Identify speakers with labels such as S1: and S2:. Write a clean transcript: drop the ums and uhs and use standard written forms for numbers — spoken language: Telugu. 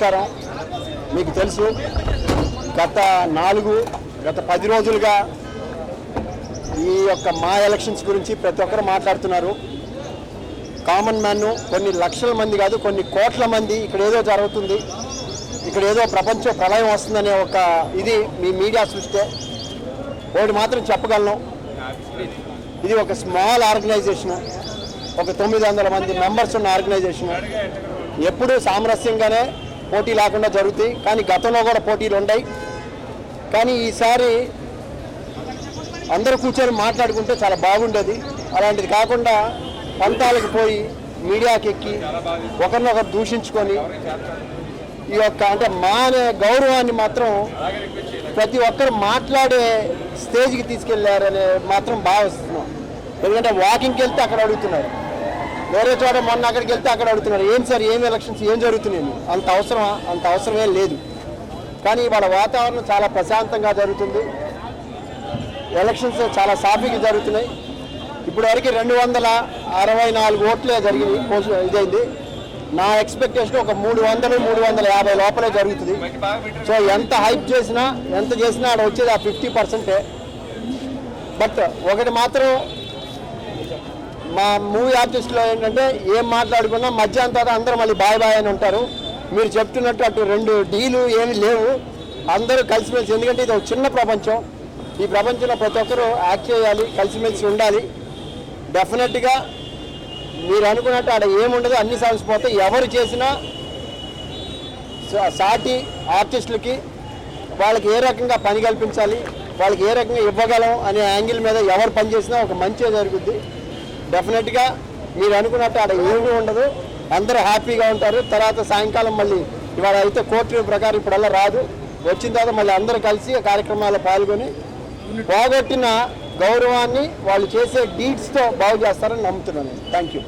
S1: నమస్కారం. మీకు తెలుసు గత 10 రోజులుగా ఈ యొక్క మా ఎలక్షన్స్ గురించి ప్రతి ఒక్కరు మాట్లాడుతున్నారు. కామన్ మ్యాన్ కొన్ని లక్షల మంది కాదు కొన్ని కోట్ల మంది ఇక్కడ ఏదో జరుగుతుంది, ఇక్కడ ఏదో ప్రపంచ ప్రళయం వస్తుందనే ఒక ఇది మీ మీడియా సృష్టి. ఒకటి మాత్రం చెప్పగలను, ఇది ఒక స్మాల్ ఆర్గనైజేషను, ఒక 900 మంది మెంబర్స్ ఉన్న ఆర్గనైజేషను. ఎప్పుడూ సామరస్యంగానే పోటీ లేకుండా జరుగుతాయి, కానీ గతంలో కూడా పోటీలు ఉన్నాయి. కానీ ఈసారి అందరూ కూర్చొని మాట్లాడుకుంటే చాలా బాగుండేది. అలాంటిది కాకుండా పంతాలకు పోయి మీడియాకి ఎక్కి ఒకరినొకరు దూషించుకొని ఈ యొక్క అంటే మా గౌరవాన్ని మాత్రం ప్రతి ఒక్కరు మాట్లాడే స్టేజ్కి తీసుకెళ్లారనే మాత్రం భావిస్తున్నాం. ఎందుకంటే వాకింగ్కి వెళ్తే అక్కడ అడుగుతున్నారు, వేరే చోట మొన్న అక్కడికి వెళ్తే అక్కడ అడుగుతున్నారు, ఏం సార్ ఏం ఎలక్షన్స్ ఏం జరుగుతున్నాయి, అంత అవసరమా? అంత అవసరమే లేదు. కానీ వాళ్ళ వాతావరణం చాలా ప్రశాంతంగా జరుగుతుంది. ఎలక్షన్స్ చాలా సాఫీగా జరుగుతున్నాయి. ఇప్పటివరకు 264 ఓట్లే జరిగినాయి. ఇదైంది. నా ఎక్స్పెక్టేషన్ ఒక 300-350 లోపలే జరుగుతుంది. సో ఎంత హైప్ చేసినా ఎంత చేసినా ఆడ వచ్చేది ఆ 50%. బట్ ఒకటి మాత్రం మా మూవీ ఆర్టిస్టులో ఏంటంటే ఏం మాట్లాడుకున్నా మధ్యాహ్నం తర్వాత అందరూ మళ్ళీ బాయ్ బాయ్ అని ఉంటారు. మీరు చెప్తున్నట్టు అటు 2 డీలు ఏమి లేవు, అందరూ కలిసిమెలిసి. ఎందుకంటే ఇది ఒక చిన్న ప్రపంచం. ఈ ప్రపంచంలో ప్రతి ఒక్కరూ యాక్ట్ చేయాలి, కలిసిమెలిసి ఉండాలి. డెఫినెట్గా మీరు అనుకున్నట్టు ఆడ ఏముండదు, అన్ని సాగిపోతాయి. ఎవరు చేసినా సాటి ఆర్టిస్టులకి వాళ్ళకి ఏ రకంగా పని కల్పించాలి, వాళ్ళకి ఏ రకంగా ఇవ్వగలం అనే యాంగిల్ మీద ఎవరు పనిచేసినా ఒక మంచి జరుగుద్ది. డెఫినెట్గా మీరు అనుకున్నట్టు ఆడ ఏమీ ఉండదు, అందరూ హ్యాపీగా ఉంటారు. తర్వాత సాయంకాలం మళ్ళీ ఇవాళ అయితే కోర్టు ప్రకారం ఇప్పుడల్లా రాదు, వచ్చిన తర్వాత మళ్ళీ అందరూ కలిసి కార్యక్రమాల్లో పాల్గొని పోగొట్టిన గౌరవాన్ని వాళ్ళు చేసే డీడ్స్తో బాగు చేస్తారని నమ్ముతున్నాను. Thank you.